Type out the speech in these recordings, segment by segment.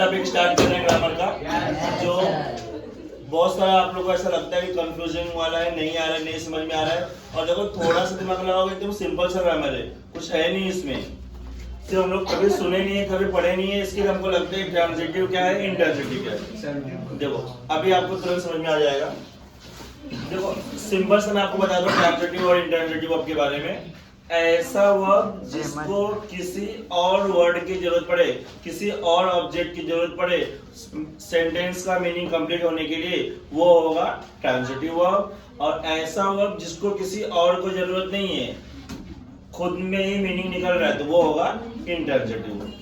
अब एक स्टार्ट कर रहे हैं ग्रामर का, जो बहुत सारा आप लोगों को ऐसा लगता है कि कंफ्यूजन वाला है, नहीं आ रहा है, नहीं समझ में आ रहा है। और देखो थोड़ा सा दिमाग लगाओगे एकदम सिंपल सा ग्रामर है, कुछ है नहीं इसमें, सिर्फ हम लोग कभी सुने नहीं है, कभी पढ़े नहीं है, इसके लिए हमको लगता है ट्रांजिटिव क्या है, इंट्रांजिटिव क्या है। देखो अभी आपको तुरंत समझ में आ जाएगा। देखो सिंपल से मैं आपको बता दूं ट्रांजिटिव और इंट्रांजिटिव वर्ब के बारे में। ऐसा वर्ब जिसको किसी और वर्ड की जरूरत पड़े, किसी और ऑब्जेक्ट की जरूरत पड़े सेंटेंस का मीनिंग कंप्लीट होने के लिए, वो होगा ट्रांजिटिव वर्ब। और ऐसा वर्ब जिसको किसी और को जरूरत नहीं है, खुद में ही मीनिंग निकल रहा है, तो वो होगा इंट्रांजिटिव।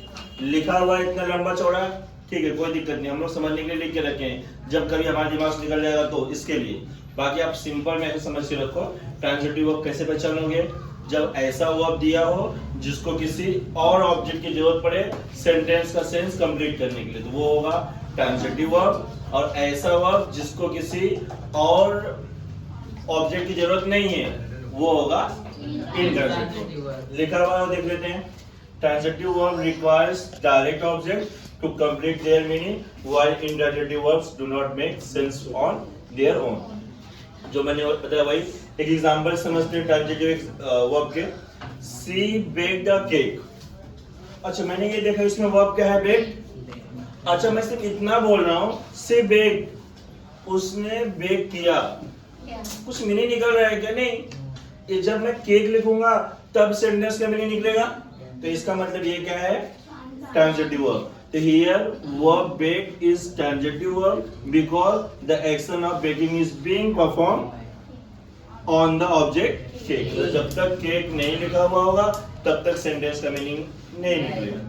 लिखा हुआ इतना लंबा चौड़ा, ठीक है कोई दिक्कत नहीं, हम लोग समझने के लिए लिख के रखे हैं, जब कभी हमारे दिमाग से निकल जाएगा तो इसके लिए। बाकी आप सिंपल में ऐसे समझ के रखो ट्रांजिटिव वर्ब कैसे पहचानोगे, जब ऐसा वर्ब दिया हो जिसको किसी और ऑब्जेक्ट की जरूरत पड़े सेंटेंस का सेंस कंप्लीट करने के लिए, तो वो होगा ट्रांजिटिव वर्ब। और ऐसा वर्ब जिसको किसी और ऑब्जेक्ट की जरूरत नहीं है, वो होगा इंट्रांजिटिव। लिखा हुआ है देख लेते हैं। Transitive verb requires direct object to complete their meaning, while intransitive verbs do not make sense on their own. जो मैंने बताया वही एक एग्जांपल समझते हैं ट्रांजिटिव वर्ब के। सी बेक्ड अ केक। अच्छा मैंने ये देखा इसमें वर्ब क्या है, बेक। अच्छा मैं सिर्फ इतना बोल रहा हूँ, सी बेक, उसने बेक किया, कुछ मीनिंग निकल रहा है क्या? नहीं। ये जब मैं केक लिखूंगा तब सेंटेंस का मीनिंग निकलेगा, तो इसका मतलब ये क्या है, ट्रांजिटिव वर्ब। तो here verb bake is transitive verb because the action of baking is being performed on the object cake. तो जब तक केक नहीं लिखा हुआ होगा तब तक सेंटेंस का मीनिंग नहीं निकलेगा।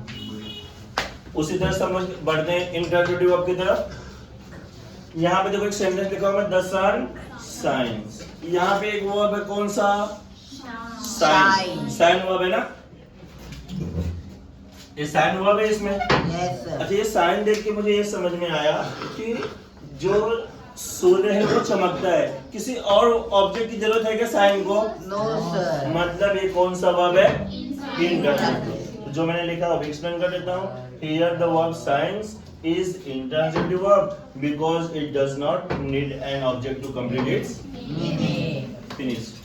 उसी तरह समझ बढ़ते हैं इंट्रांजिटिव वर्ब की तरफ। यहाँ पे देखो एक सेंटेंस लिखा हुआ है द सन शाइन्स। यहाँ पे एक वर्ब है कौन सा, शाइन। शाइन वर्ब है ना, ये साइन वर्ब है इसमें। अच्छा ये साइन देख के मुझे ये समझ में आया कि जो सूर्य है वो चमकता है, किसी और ऑब्जेक्ट की जरूरत है क्या साइन को? No sir. मतलब ये कौन सा वर्ब है, इंट्रांजिटिव। जो मैंने लिखा अब एक्सप्लेन कर देता हूँ। Here the verb science is intransitive verb because it does not need an object to complete its meaning. Finished.